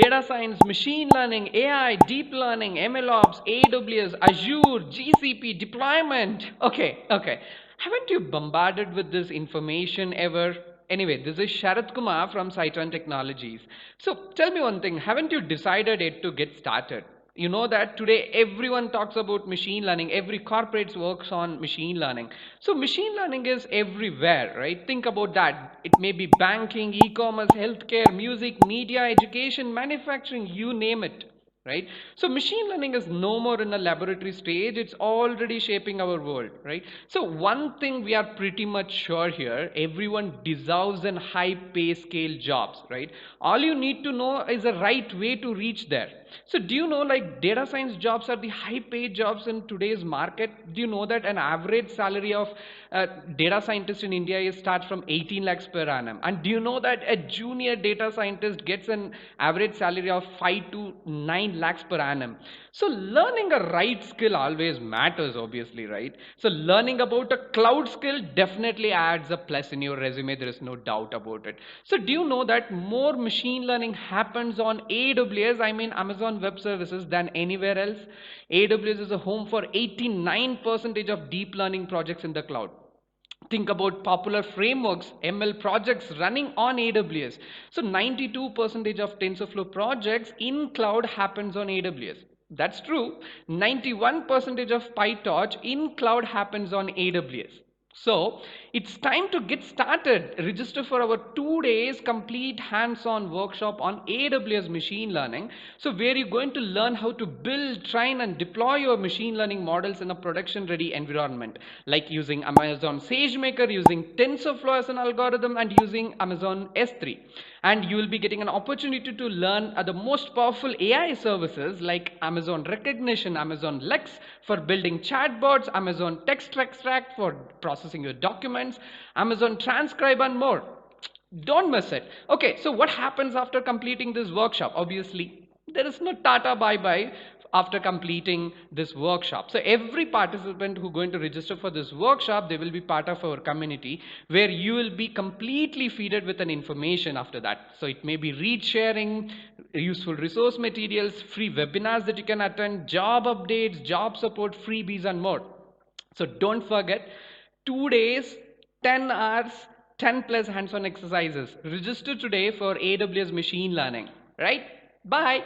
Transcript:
data science, machine learning, AI, deep learning, MLOps, AWS, Azure, GCP, deployment. Okay. Haven't you bombarded with this information ever? Anyway, this is Sharat Kumar from Cytron Technologies. So tell me one thing, haven't you decided yet to get started? You know that today everyone talks about machine learning, every corporate works on machine learning. So machine learning is everywhere, right? Think about that. It may be banking, e-commerce, healthcare, music, media, education, manufacturing, you name it, right? So machine learning is no more in a laboratory stage, it's already shaping our world, right? So one thing we are pretty much sure here, everyone deserves an high pay scale jobs, right? All you need to know is the right way to reach there. So do you know, like, data science jobs are the high paid jobs in today's market? Do you know that an average salary of data scientist in India starts from 18 lakhs per annum? And do you know that a junior data scientist gets an average salary of 5 to 9 lakhs per annum? So learning a right skill always matters, obviously, right? So learning about a cloud skill definitely adds a plus in your resume. There is no doubt about it. So do you know that more machine learning happens on AWS, I mean Amazon Web Services, than anywhere else? AWS is a home for 89% of deep learning projects in the cloud. Think about popular frameworks, ML projects running on AWS. So 92% of TensorFlow projects in cloud happens on AWS. That's true. 91% of PyTorch in cloud happens on AWS. So it's time to get started. Register for our 2 days complete hands-on workshop on AWS machine learning. So where you're going to learn how to build, train and deploy your machine learning models in a production ready environment, like using Amazon SageMaker, using TensorFlow as an algorithm and using Amazon S3. And you will be getting an opportunity to learn the most powerful AI services like Amazon Recognition, Amazon Lex for building chatbots, Amazon Text Extract for processing your documents, Amazon Transcribe and more. Don't miss it. Okay, so what happens after completing this workshop? Obviously, there is no tata bye bye after completing this workshop. So every participant who going to register for this workshop, they will be part of our community where you will be completely feeded with an information after that. So it may be read sharing, useful resource materials, free webinars that you can attend, job updates, job support, freebies and more. So don't forget, 2 days, 10 hours, 10 plus hands-on exercises. Register today for AWS Machine Learning, right? Bye.